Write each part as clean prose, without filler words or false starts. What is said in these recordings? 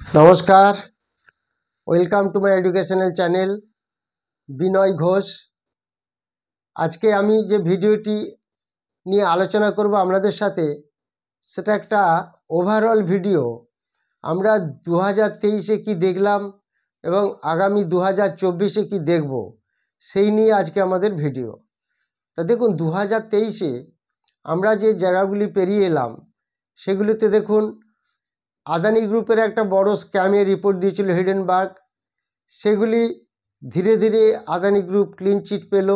नमस्कार, welcome to my educational channel Binay Ghosh. आज के आमी जे भिडियोटी निये आलोचना करब आपनादेर साथे सेटा एकटा ओभारअल भिडियो। आमरा 2023 कि देखलाम एबं आगामी 2024 कि देखब सेई निये आजके आमादेर भिडियो। तो देखुन 2023 आमरा जे जायगागुली पेरिये एलाम सेगुलिते देखुन आदानी ग्रुपेर एक बड़ो स्कैमेर रिपोर्ट दिएछिल हिडेनबार्ग। सेगुली धीरे धीरे आदानी ग्रुप क्लिन चिट पेल,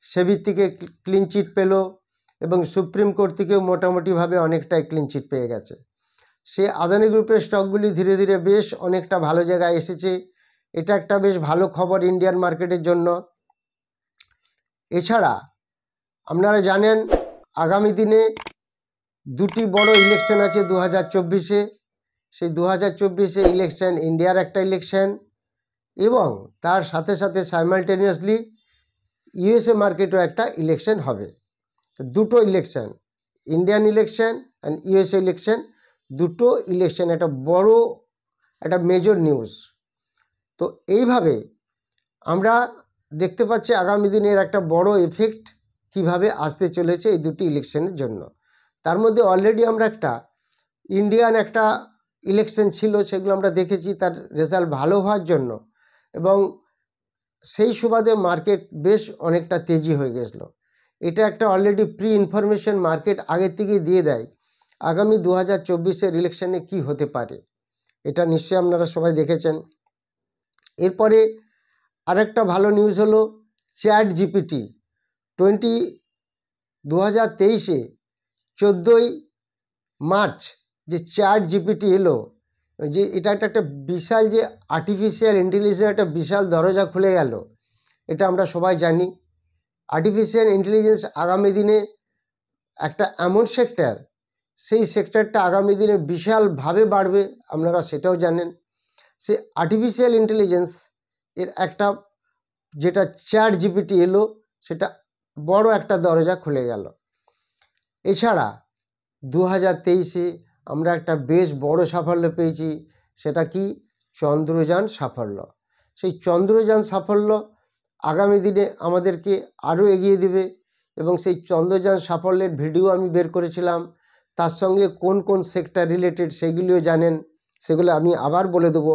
सेबी थेके क्लिन चिट पेल एबं सुप्रीम कोर्ट थेकेও मोटामुटी भावे अनेकटाई क्लिन चिट पेये गेछे। से आदानी ग्रुपेर स्टकगुली धीरे धीरे बेश अनेकटा भालो जायगाय एसेछे। एटा एकटा बेश भालो खबर इंडियान मार्केटेर जन्य। एछाड़ा आपनारा जानेन आगामी दिने दुटी बड़ो इलेक्शन आछे 2024-ए। সেই 2024 इलेक्शन इंडियार एक इलेक्शन एवं तार साथे साथे साइमालटेनियासलि यूएसए मार्केटो एक इलेक्शन हबे। तो दुटो election Indian election and USA election दुटो इलेक्शन एक बड़ो एक मेजर निউজ। तो এইভাবে আমরা দেখতে পাচ্ছি আগামী দিনের একটা বড় এফেক্ট কিভাবে আসতে চলেছে এই দুটি ইলেকশনের জন্য। তার মধ্যে অলরেডি আমরা একটা ইন্ডিয়ান একটা ইলেকশন ছিল, সেগুলো আমরা দেখেছি, তার রেজাল্ট ভালো হওয়ার জন্য এবং সেই সুবাদে মার্কেট বেশ অনেকটা তেজি হয়ে গেছিল। এটা একটা অলরেডি প্রি ইনফরমেশন মার্কেট আগে থেকেই দিয়ে দেয় আগামী 2024-এর ইলেকশনে কি হতে পারে। এটা নিশ্চয়ই আপনারা সবাই দেখেছেন। এরপরে আরেকটা ভালো নিউজ হলো চ্যাট জিপিটি 2023-এ 14ই মার্চ যে চ্যাট জিপিটি এলো, যে এটা একটা বিশাল যে আর্টিফিশিয়াল ইন্টেলিজেন্স একটা বিশাল দরজা খুলে গেল, এটা আমরা সবাই জানি। আর্টিফিশিয়াল ইন্টেলিজেন্স আগামী দিনে একটা এমন সেক্টর, সেই সেক্টরটা আগামী দিনে বিশালভাবে বাড়বে, আপনারা সেটাও জানেন। সেই আর্টিফিশিয়াল ইন্টেলিজেন্স এর একটা যেটা চ্যাট জিপিটি এলো, সেটা বড় একটা দরজা খুলে গেল। এছাড়া 2023-এ আমরা একটা বেশ বড় সাফল্য পেয়েছি, সেটা কি চন্দ্রযান সাফল্য। সেই চন্দ্রযান সাফল্য আগামী দিনে আমাদেরকে আরও এগিয়ে দেবে এবং সেই চন্দ্রযান সাফল্যের ভিডিও আমি বের করেছিলাম। তার সঙ্গে কোন কোন সেক্টর রিলেটেড সেগুলিও জানেন, সেগুলো আমি আবার বলে দেবো।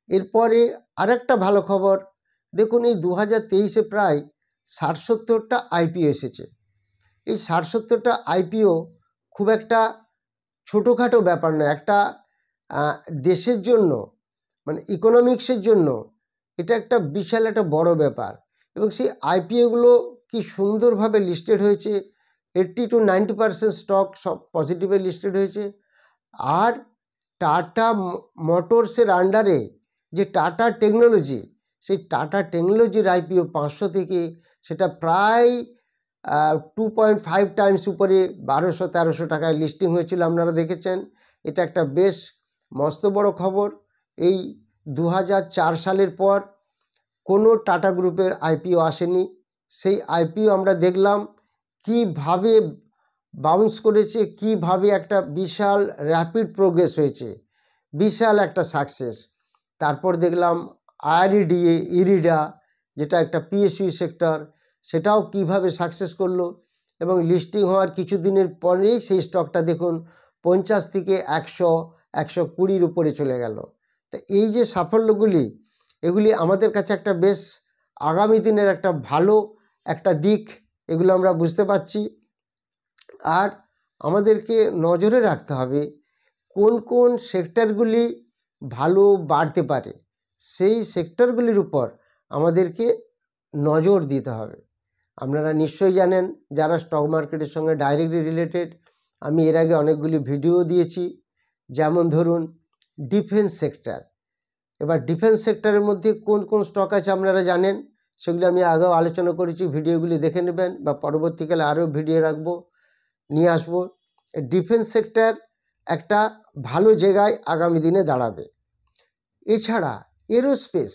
এরপরে আরেকটা ভালো খবর, দেখুন এই 2023-এ প্রায় 60-70টা আইপিও এসেছে। এই 60-70টা আইপিও খুব একটা ছোটোখাটো ব্যাপার নয়। একটা দেশের জন্য মানে ইকোনমিক্সের জন্য এটা একটা বিশাল একটা বড় ব্যাপার। এবং সেই আইপিওগুলো কি সুন্দরভাবে লিস্টেড হয়েছে। 80 to 90% স্টক সব পজিটিভে লিস্টেড হয়েছে। আর টাটা মোটরসের আন্ডারে যে টাটা টেকনোলজি, সেই টাটা টেকনোলজির আইপিও 500 থেকে সেটা প্রায় 2.5 টাইমস উপরে 1200-1300 টাকায় লিস্টিং হয়েছিল, আপনারা দেখেছেন। এটা একটা বেশ মস্ত বড় খবর। এই 2004 সালের পর কোনো টাটা গ্রুপের আইপিও আসেনি। সেই আইপিও আমরা দেখলাম কিভাবে বাউন্স করেছে, কিভাবে একটা বিশাল র্যাপিড প্রোগ্রেস হয়েছে, বিশাল একটা সাকসেস। তারপর দেখলাম আইআরইডিএ ইরিডা, যেটা একটা পিএসইউ সেক্টর, সেটাও কিভাবে সাকসেস করলো এবং লিস্টিং হওয়ার কিছুদিনের পরেই সেই স্টকটা দেখুন 50 থেকে 100-120-র উপরে চলে গেল। তো এই যে সাফল্যগুলি, এগুলি আমাদের কাছে একটা বেশ আগামী দিনের একটা ভালো একটা দিক, এগুলো আমরা বুঝতে পারছি। আর আমাদেরকে নজরে রাখতে হবে কোন কোন সেক্টরগুলি ভালো বাড়তে পারে, সেই সেক্টরগুলির উপর আমাদেরকে নজর দিতে হবে। আপনারা নিশ্চয়ই জানেন, যারা স্টক মার্কেটের সঙ্গে ডাইরেক্টলি রিলেটেড, আমি এর আগে অনেকগুলি ভিডিও দিয়েছি। যেমন ধরুন ডিফেন্স সেক্টর। এবার ডিফেন্স সেক্টরের মধ্যে কোন কোন স্টক আছে আপনারা জানেন, সেগুলি আমি আগেও আলোচনা করেছি, ভিডিওগুলি দেখে নেবেন বা পরবর্তীকালে আরও ভিডিও রাখবো, নিয়ে আসবো। ডিফেন্স সেক্টর একটা ভালো জায়গায় আগামী দিনে দাঁড়াবে। এছাড়া এরোস্পেস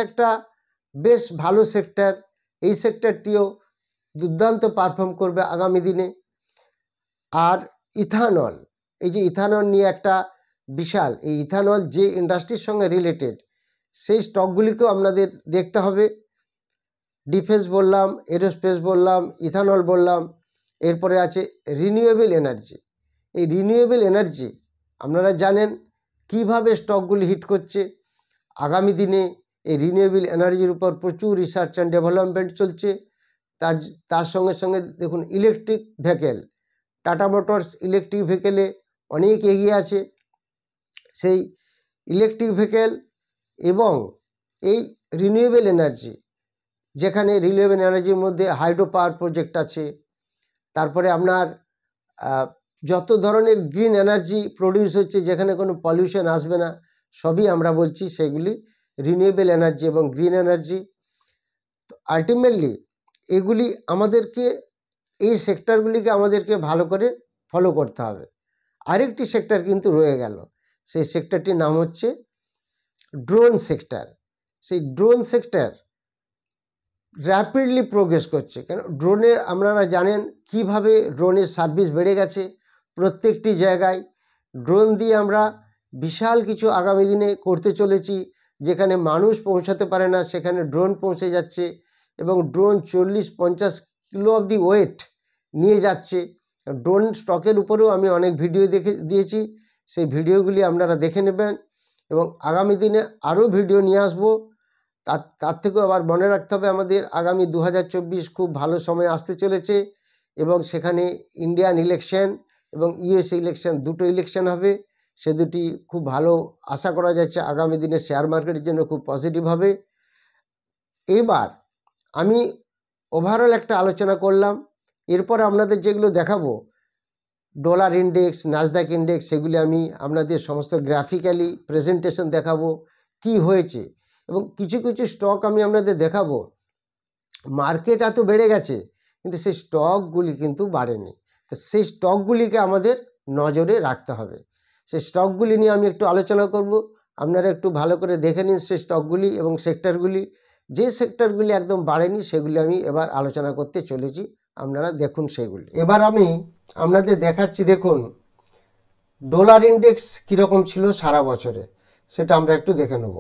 একটা বেশ ভালো সেক্টর, এই সেক্টরটিও দুর্দান্ত পারফর্ম করবে আগামী দিনে। আর ইথানল, এই যে ইথানল নিয়ে একটা বিশাল, এই ইথানল যে ইন্ডাস্ট্রির সঙ্গে রিলেটেড, সেই স্টকগুলিকেও আপনাদের দেখতে হবে। ডিফেন্স বললাম, এরোস্পেস বললাম, ইথানল বললাম, এরপরে আছে রিনিউয়েবল এনার্জি। এই রিনিউয়েবল এনার্জি আপনারা জানেন কিভাবে স্টকগুলি হিট করছে। আগামী দিনে এই রিনিউয়েবল এনার্জির উপর প্রচুর রিসার্চ অ্যান্ড ডেভেলপমেন্ট চলছে। তার সঙ্গে সঙ্গে দেখুন electric vehicle, Tata Motors electric ভেহিকেলে অনেক এগিয়ে আছে। সেই ইলেকট্রিক ভেহিকেল এবং এই রিনিউয়েবল এনার্জি, যেখানে রিনিউয়েবল এনার্জির মধ্যে হাইড্রো পাওয়ার প্রজেক্ট আছে, তারপরে আপনার যত ধরনের গ্রিন এনার্জি প্রডিউস হচ্ছে যেখানে কোনো পলিউশন আসবে না, সবই আমরা বলছি সেগুলি রিনিউয়েবল এনার্জি এবং গ্রিন এনার্জি। তো আলটিমেটলি এগুলি আমাদেরকে, এই সেক্টরগুলিকে আমাদেরকে ভালো করে ফলো করতে হবে। আরেকটি সেক্টর কিন্তু রয়ে গেল, সেই সেক্টরটির নাম হচ্ছে ড্রোন সেক্টর। সেই ড্রোন সেক্টর র্যাপিডলি প্রোগ্রেস করছে, কেন ড্রোনের আপনারা জানেন কিভাবে ড্রোনের সার্ভিস বেড়ে গেছে প্রত্যেকটি জায়গায়। ড্রোন দিয়ে আমরা বিশাল কিছু আগামী দিনে করতে চলেছি, যেখানে মানুষ পৌঁছাতে পারে না সেখানে ড্রোন পৌঁছে যাচ্ছে, এবং ড্রোন 40-50 কিলো অবধি ওয়েট নিয়ে যাচ্ছে। ড্রোন স্টকের উপরেও আমি অনেক ভিডিও দেখে দিয়েছি, সেই ভিডিওগুলি আপনারা দেখে নেবেন, এবং আগামী দিনে আরও ভিডিও নিয়ে আসবো। তার থেকেও আবার মনে রাখতে হবে আমাদের আগামী 2024 খুব ভালো সময় আসতে চলেছে, এবং সেখানে ইন্ডিয়ান ইলেকশন এবং ইউএসএ ইলেকশন, দুটো ইলেকশন হবে। সে দুটি খুব ভালো আশা করা যাচ্ছে আগামী দিনে শেয়ার মার্কেটের জন্য খুব পজিটিভ হবে। এবার আমি ওভারঅল একটা আলোচনা করলাম, এরপর আপনাদের যেগুলো দেখাবো ডলার ইন্ডেক্স, নাসডাক ইন্ডেক্স, সেগুলি আমি আপনাদের সমস্ত গ্রাফিক্যালি প্রেজেন্টেশন দেখাবো কি হয়েছে, এবং কিছু কিছু স্টক আমি আপনাদের দেখাবো মার্কেট এত বেড়ে গেছে কিন্তু সেই স্টকগুলি কিন্তু বাড়েনি। তো সেই স্টকগুলিকে আমাদের নজরে রাখতে হবে। সেই স্টকগুলি নিয়ে আমি একটু আলোচনা করব, আপনারা একটু ভালো করে দেখে নিন সেই স্টকগুলি এবং সেক্টরগুলি। যে সেক্টরগুলি একদম বাড়েনি সেগুলি আমি এবার আলোচনা করতে চলেছি, আপনারা দেখুন সেগুলি। এবার আমি আপনাদের দেখাচ্ছি, দেখুন ডলার ইন্ডেক্স কীরকম ছিল সারা বছরে, সেটা আমরা একটু দেখে নেব।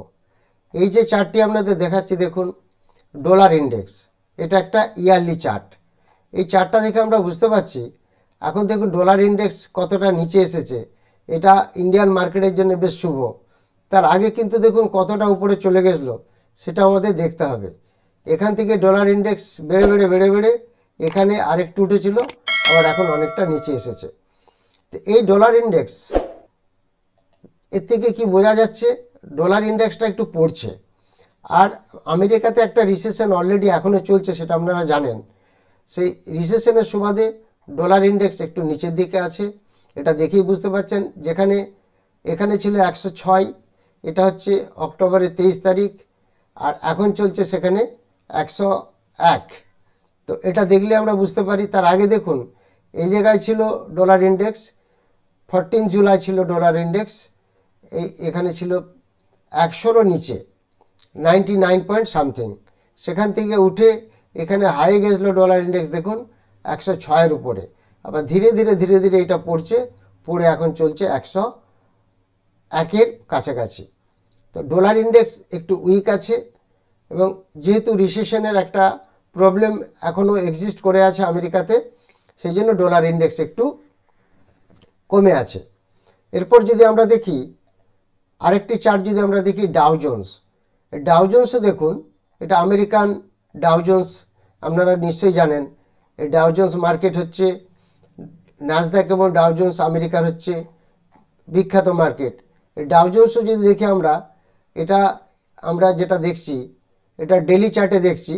এই যে চার্টটি আপনাদের দেখাচ্ছি, দেখুন ডলার ইন্ডেক্স, এটা একটা ইয়ারলি চার্ট। এই চার্টটা দেখে আমরা বুঝতে পারছি এখন দেখুন ডলার ইন্ডেক্স কতটা নিচে এসেছে। এটা ইন্ডিয়ান মার্কেটের জন্য বেশ শুভ। তার আগে কিন্তু দেখুন কতটা উপরে চলে গেছিলো, সেটা আমাদের দেখতে হবে। এখান থেকে ডলার ইন্ডেক্স বেড়ে বেড়ে বেড়ে বেড়ে এখানে আরেকটু উঠেছিল, আবার এখন অনেকটা নিচে এসেছে। তো এই ডলার ইন্ডেক্স, এর থেকে কি বোঝা যাচ্ছে, ডলার ইন্ডেক্সটা একটু পড়ছে। আর আমেরিকাতে একটা রিসেশন অলরেডি এখনও চলছে, সেটা আপনারা জানেন। সেই রিসেশনের সুবাদে ডলার ইন্ডেক্স একটু নিচের দিকে আছে, এটা দেখেই বুঝতে পারছেন। যেখানে এখানে ছিল 106, এটা হচ্ছে অক্টোবরের 23 তারিখ, আর এখন চলছে সেখানে 101। তো এটা দেখলে আমরা বুঝতে পারি। তার আগে দেখুন এই জায়গায় ছিল ডলার ইন্ডেক্স, 14 জুলাই ছিল ডলার ইন্ডেক্স, এখানে ছিল 100-রও নিচে, 99 পয়েন্ট সামথিং। সেখান থেকে উঠে এখানে হাই গেছিলো ডলার ইন্ডেক্স, দেখুন 106-এর উপরে। আবার ধীরে ধীরে ধীরে ধীরে এটা পড়ছে, পড়ে এখন চলছে 101-এর কাছাকাছি। তো ডলার ইন্ডেক্স একটু উইক আছে, এবং যেহেতু রিসেশনের একটা প্রবলেম এখনও এক্সিস্ট করে আছে আমেরিকাতে, সেই জন্য ডলার ইন্ডেক্স একটু কমে আছে। এরপর যদি আমরা দেখি আরেকটি চার্ট, যদি আমরা দেখি ডাউ জোন্স, ডাউ জোন্সও দেখুন, এটা আমেরিকান ডাউ জোন্স, আপনারা নিশ্চয়ই জানেন। এই ডাউ জোন্স মার্কেট হচ্ছে নাসডাক এবং ডাউ জোন্স আমেরিকার হচ্ছে বিখ্যাত মার্কেট। এই ডাউ জোন্সও যদি দেখি আমরা, এটা আমরা যেটা দেখছি এটা ডেলি চার্টে দেখছি।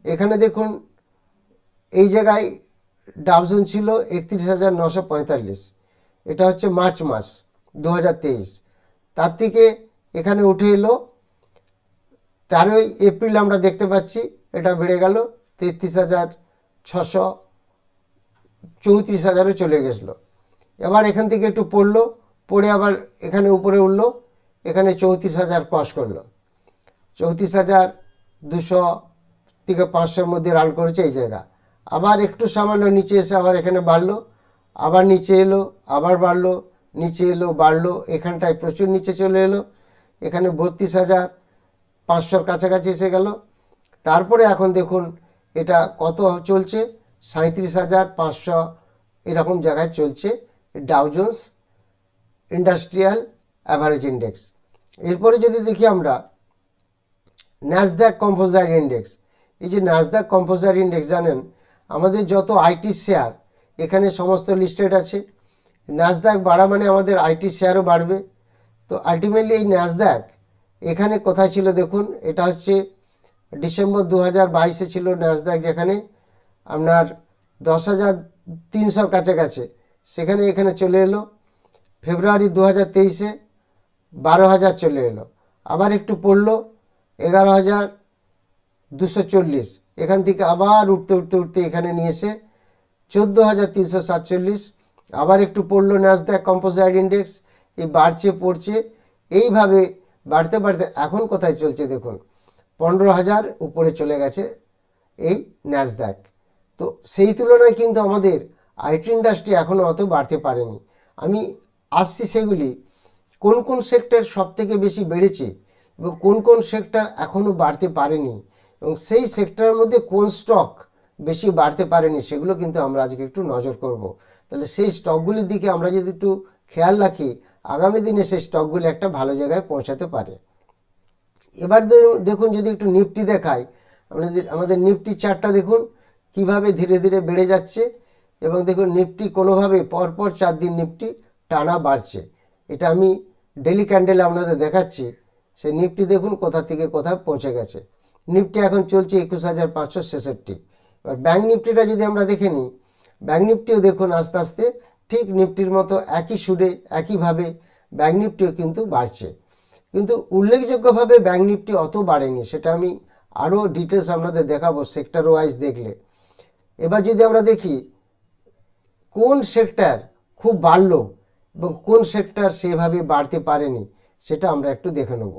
এখানে দেখুন এই জায়গায় ডাউ জোন্স ছিল 31,945, এটা হচ্ছে মার্চ মাস 2023। তার থেকে এখানে উঠে এলো 13ই এপ্রিল, আমরা দেখতে পাচ্ছি এটা বেড়ে গেল 33,600, 34,000-এ চলে গেছিলো। এবার এখান থেকে একটু পড়লো, পড়ে আবার এখানে উপরে উঠলো, এখানে 34,000 ক্রস করলো, 34,200 থেকে 500-এর মধ্যে রান করেছে এই জায়গা। আবার একটু সামান্য নিচে এসে আবার এখানে বাড়লো, আবার নিচে এলো, আবার বাড়লো, নিচে এলো, বাড়লো, এখানটায় প্রচুর নিচে চলে এলো, এখানে 32,500 কাছাকাছি এসে গেল। তারপরে এখন দেখুন এটা কত চলছে, 37,500 এরকম জায়গায় চলছে Dow Jones industrial average index. এরপরে যদি দেখি আমরা ন্যাসড্যাক কম্পোজাইট ইন্ডেক্স, এই যে ন্যাসড্যাক কম্পোজাইট ইন্ডেক্স জানেন আমাদের যত আইটি শেয়ার এখানে সমস্ত লিস্টেড আছে। ন্যাসড্যাক বাড়া মানে আমাদের আইটি শেয়ারও বাড়বে। তো আলটিমেটলি এই ন্যাসড্যাক এখানে কোথায় ছিল দেখুন, এটা হচ্ছে ডিসেম্বর 2022-এ ছিল ন্যাসড্যাক, যেখানে আপনার 10,300 কাছাকাছি, সেখানে এখানে চলে এলো। ফেব্রুয়ারি 2023-এ 12,000 চলে এলো, আবার একটু পড়লো 11,240, এখান থেকে আবার উঠতে উঠতে উঠতে এখানে নিয়ে এসে 14,347, আবার একটু পড়লো ন্যাসড্যাক কম্পোজাইট ইন্ডেক্স, এই বাড়ছে পড়ছে, এইভাবে বাড়তে বাড়তে এখন কোথায় চলছে দেখুন 15,000 উপরে চলে গেছে এই ন্যাসড্যাক। তো সেই তুলনায় কিন্তু আমাদের আইটি ইন্ডাস্ট্রি এখনও অত বাড়তে পারেনি। আমি আসছি সেগুলি কোন কোন সেক্টর সব থেকে বেশি বেড়েছে এবং কোন কোন সেক্টর এখনও বাড়তে পারেনি, এবং সেই সেক্টরের মধ্যে কোন স্টক বেশি বাড়তে পারেনি সেগুলো কিন্তু আমরা আজকে একটু নজর করব। তাহলে সেই স্টকগুলির দিকে আমরা যদি একটু খেয়াল রাখি, আগামী দিনে সেই স্টকগুলি একটা ভালো জায়গায় পৌঁছাতে পারে। এবার দেখুন যদি একটু নিফটি দেখাই, আমাদের নিফটি চার্টটা দেখুন কিভাবে ধীরে ধীরে বেড়ে যাচ্ছে, এবং দেখুন নিফটি কোনোভাবে পরপর 4 দিন নিফটি টানা বাড়ছে। এটা আমি ডেলি ক্যান্ডেলে আপনাদের দেখাচ্ছি। সেই নিফটি দেখুন কোথা থেকে কোথায় পৌঁছে গেছে। নিফটি এখন চলছে 21,566। এবার ব্যাঙ্ক নিফটিটা যদি আমরা দেখে নিই, ব্যাঙ্ক নিফটিও দেখুন আস্তে আস্তে ঠিক নিফটির মতো একই সুরে একইভাবে ব্যাঙ্ক নিফটিও কিন্তু বাড়ছে, কিন্তু উল্লেখযোগ্যভাবে ব্যাঙ্ক নিফটি অত বাড়েনি, সেটা আমি আরও ডিটেলস আপনাদের দেখাবো সেক্টর ওয়াইজ দেখলে। এবার যদি আমরা দেখি কোন সেক্টর খুব বাড়লো এবং কোন সেক্টর সেভাবে বাড়তে পারেনি, সেটা আমরা একটু দেখে নেব।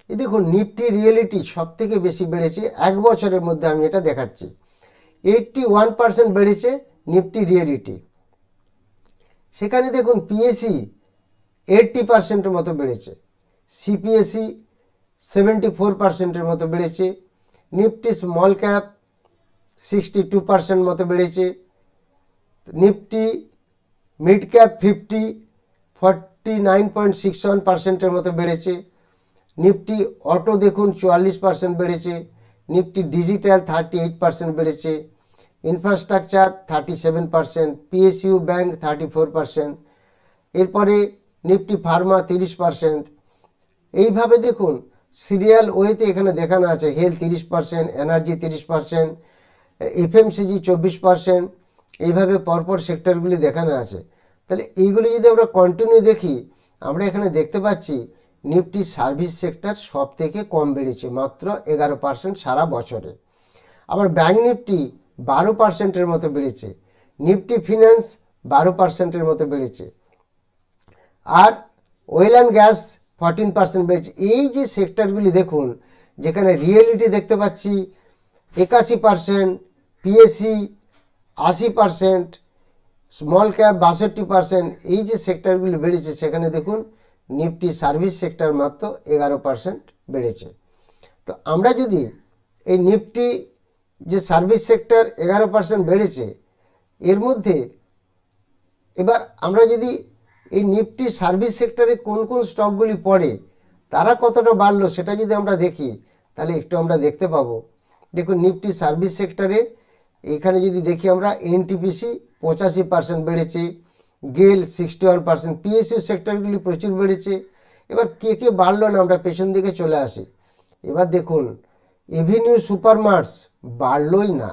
এই দেখুন নিফটি রিয়েলিটি সব থেকে বেশি বেড়েছে এক বছরের মধ্যে, আমি এটা দেখাচ্ছি। 81% বেড়েছে নিফটি রিয়েলিটি। সেখানে দেখুন পিএসি 80%-এর মতো বেড়েছে, সিপিএসি 74%-এর মতো বেড়েছে, নিফটি স্মল ক্যাপ 62% মতো বেড়েছে, নিফটি মিড ক্যাপ 49.61%-এর মতো বেড়েছে, নিফটি অটো দেখুন 44% বেড়েছে, নিফটি ডিজিটাল 38% বেড়েছে, ইনফ্রাস্ট্রাকচার 37%, পিএসইউ ব্যাংক 34%, এরপরে নিফটি ফার্মা 30%। এইভাবে দেখুন সিরিয়াল ওয়েতে এখানে দেখানো আছে হেলথ 30%, এনার্জি 30%, এফএমসিজি 24%, এইভাবে পরপর সেক্টরগুলি দেখানো আছে। তাহলে এইগুলি যদি আমরা কন্টিনিউ দেখি, আমরা এখানে দেখতে পাচ্ছি নিফটি সার্ভিস সেক্টর সব থেকে কম বেড়েছে, মাত্র 11% সারা বছরে। আবার ব্যাঙ্ক নিফটি 12%-এর মতো বেড়েছে, নিফটি ফিন্যান্স 12%-এর মতো বেড়েছে, আর অয়েল অ্যান্ড গ্যাস 14% বেড়েছে। এই যে সেক্টরগুলি দেখুন, যেখানে রিয়েলিটি দেখতে পাচ্ছি 81%, পিএসসি 80%, স্মল ক্যাপ 62%, এই যে সেক্টরগুলি বেড়েছে, সেখানে দেখুন নিফটি সার্ভিস সেক্টর মাত্র 11% বেড়েছে। তো আমরা যদি এই নিফটি যে সার্ভিস সেক্টর 11% বেড়েছে, এর মধ্যে এবার আমরা যদি এই নিফটি সার্ভিস সেক্টরে কোন কোন স্টকগুলি পড়ে, তারা কতটা বাড়লো সেটা যদি আমরা দেখি, তাহলে একটু আমরা দেখতে পাবো। দেখুন নিফটি সার্ভিস সেক্টরে এখানে যদি দেখি আমরা এনটিপিসি 85% বেড়েছে, গেল 61%, পিএসইউ সেক্টরগুলি প্রচুর বেড়েছে। এবার কে কে বাড়লো না, আমরা পেছন দিকে চলে আসি। এবার দেখুন এভিনিউ সুপারমার্টস বাড়লোই না,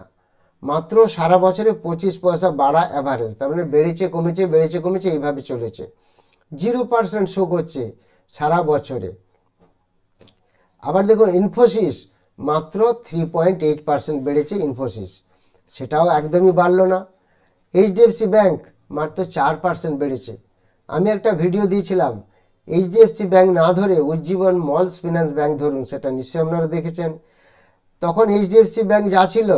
মাত্র সারা বছরে 25 পয়সা বাড়া অ্যাভারেজ, তার মানে বেড়েছে কমেছে বেড়েছে কমেছে এইভাবে চলেছে। 0% শো করছে সারা বছরে। আবার দেখুন ইনফোসিস মাত্র 3.8% বেড়েছে ইনফোসিস, সেটাও একদমই বাড়লো না। এইচডিএফসি ব্যাংক মাত্র 4% বেড়েছে। আমি একটা ভিডিও দিয়েছিলাম এইচডিএফসি ব্যাংক না ধরে উজ্জীবন মলস ফিন্যান্স ব্যাংক ধরুন, সেটা নিশ্চয়ই আপনারা দেখেছেন। তখন এইচডিএফসি ব্যাংক যা ছিল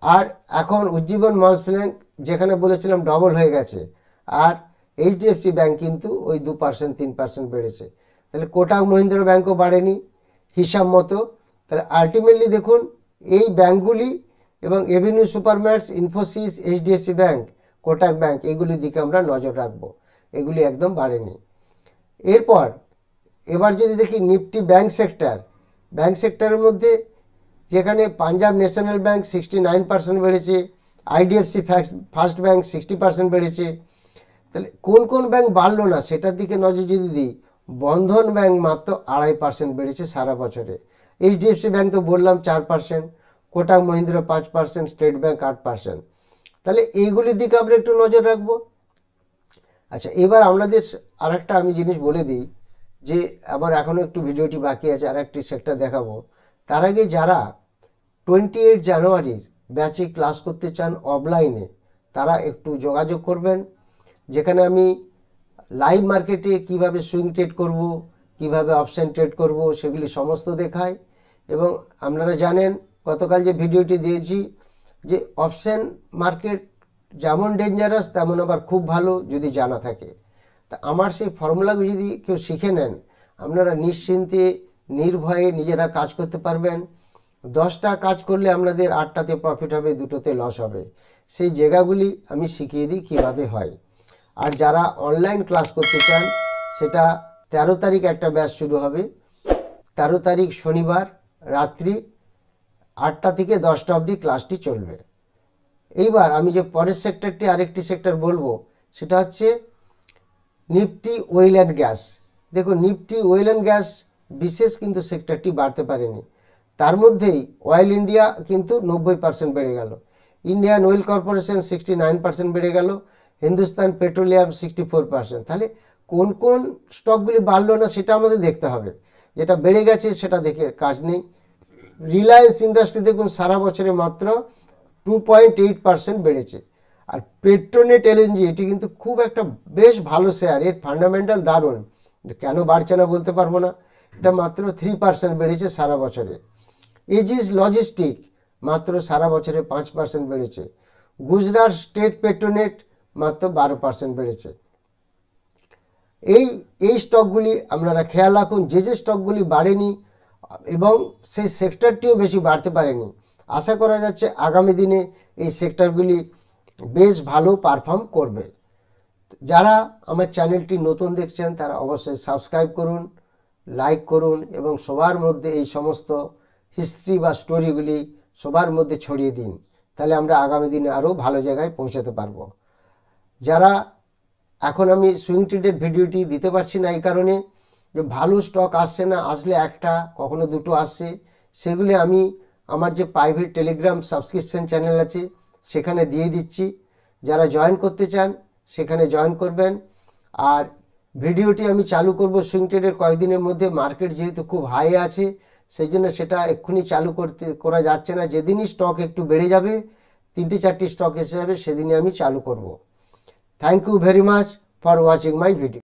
আর এখন উজ্জীবন মলস ব্যাংক যেখানে বলেছিলাম ডবল হয়ে গেছে, আর এইচডিএফসি ব্যাঙ্ক কিন্তু ওই 2% 3% বেড়েছে। তাহলে কোটাক মহিন্দ্রা ব্যাঙ্কও বাড়েনি হিসাব মতো। তাহলে আলটিমেটলি দেখুন এই ব্যাঙ্কগুলি এবং avenue supermarts, Infosys, HDFC bank, Kotak bank, এগুলির দিকে আমরা নজর রাখবো, এগুলি একদম বাড়েনি। এরপর এবার যদি দেখি নিফটি ব্যাঙ্ক সেক্টরের মধ্যে যেখানে পাঞ্জাব ন্যাশনাল ব্যাঙ্ক 69% বেড়েছে, আইডিএফসি ফার্স্ট ব্যাঙ্ক 60% বেড়েছে। তাহলে কোন কোন ব্যাঙ্ক বাড়লো না সেটার দিকে নজর যদি দিই, বন্ধন ব্যাঙ্ক মাত্র 2.5% বেড়েছে সারা বছরে। এইচডিএফসি ব্যাঙ্ক তো বললাম 4%, কোটাক মহিন্দ্রা 5%, স্টেট ব্যাঙ্ক 8%। তাহলে এইগুলির দিকে আমরা একটু নজর রাখবো। আচ্ছা, এবার আপনাদের আরেকটা আমি জিনিস বলে দিই যে আমার এখনও একটু ভিডিওটি বাকি আছে, আরেকটি সেক্টর দেখাবো। তার আগে যারা 28 জানুয়ারির ব্যাচে ক্লাস করতে চান অফলাইনে, তারা একটু যোগাযোগ করবেন, যেখানে আমি লাইভ মার্কেটে কিভাবে সুইং ট্রেড করব, কিভাবে অপশন ট্রেড করব, সেগুলি সমস্ত দেখায়। এবং আপনারা জানেন গতকাল যে ভিডিওটি দিয়েছি যে অপশন মার্কেট যেমন ডেঞ্জারাস তেমন আবার খুব ভালো যদি জানা থাকে। তা আমার সেই ফর্মুলাগুলো যদি কেউ শিখে নেন, আপনারা নিশ্চিন্তে নির্ভয়ে নিজেরা কাজ করতে পারবেন। 10টা কাজ করলে আপনাদের 8টাতে প্রফিট হবে, 2টোতে লস হবে। সেই জায়গাগুলি আমি শিখিয়ে দিই কীভাবে হয়। আর যারা অনলাইন ক্লাস করতে চান, সেটা 13 তারিখ একটা ব্যাচ শুরু হবে। 13 তারিখ শনিবার রাত্রি 8টা থেকে 10টা অবধি ক্লাসটি চলবে। এইবার আমি যে পরের সেক্টরটি আরেকটি সেক্টর বলবো, সেটা হচ্ছে নিফটি অয়েল অ্যান্ড গ্যাস। দেখুন নিফটি অয়েল অ্যান্ড গ্যাস বিশেষ কিন্তু সেক্টরটি বাড়তে পারেনি। তার মধ্যেই অয়েল ইন্ডিয়া কিন্তু 90% বেড়ে গেল, ইন্ডিয়ান অয়েল কর্পোরেশন 69% বেড়ে গেল, হিন্দুস্তান পেট্রোলিয়াম 64%। তাহলে কোন কোন স্টকগুলি বাড়লো না সেটা আমাদের দেখতে হবে, যেটা বেড়ে গেছে সেটা দেখে কাজ নেই। রিলায়েন্স ইন্ডাস্ট্রি দেখুন সারা বছরে মাত্র 2.8% বেড়েছে। আর পেট্রোনেট এলএনজি, এটি কিন্তু খুব একটা বেশ ভালো শেয়ার, এর ফান্ডামেন্টাল দারুণ, কেন বাড়ছে না বলতে পারবো না। এটা মাত্র 3% বেড়েছে সারা বছরে। এজিস লজিস্টিক মাত্র সারা বছরে 5% বেড়েছে। গুজরাট স্টেট পেট্রোনেট মাত্র 12% বেড়েছে। এই স্টকগুলি আপনারা খেয়াল রাখুন, যে স্টকগুলি বাড়েনি এবং সেই সেক্টরটিও বেশি বাড়তে পারেনি, আশা করা যাচ্ছে আগামী দিনে এই সেক্টরগুলি বেশ ভালো পারফর্ম করবে। যারা আমার চ্যানেলটি নতুন দেখছেন তারা অবশ্যই সাবস্ক্রাইব করুন, লাইক করুন এবং সবার মধ্যে এই সমস্ত হিস্ট্রি বা স্টোরিগুলি সবার মধ্যে ছড়িয়ে দিন, তাহলে আমরা আগামী দিনে আরও ভালো জায়গায় পৌঁছাতে পারবো। যারা এখন আমি সুইং ট্রেডের ভিডিওটি দিতে পারছি না এই কারণে যে ভালো স্টক আসছে না, আসলে একটা কখনো দুটো আসছে, সেগুলি আমি আমার যে প্রাইভেট টেলিগ্রাম সাবস্ক্রিপশন চ্যানেল আছে সেখানে দিয়ে দিচ্ছি। যারা জয়েন করতে চান সেখানে জয়েন করবেন। আর ভিডিওটি আমি চালু করব সুইং ট্রেডের কয়েকদিনের মধ্যে, মার্কেট যেহেতু খুব হাই আছে সেই জন্য সেটা এক্ষুনি চালু করা যাচ্ছে না। যেদিনই স্টক একটু বেড়ে যাবে, 3-4টি স্টক এসে যাবে, সেদিনই আমি চালু করব। Thank you very much for watching my video.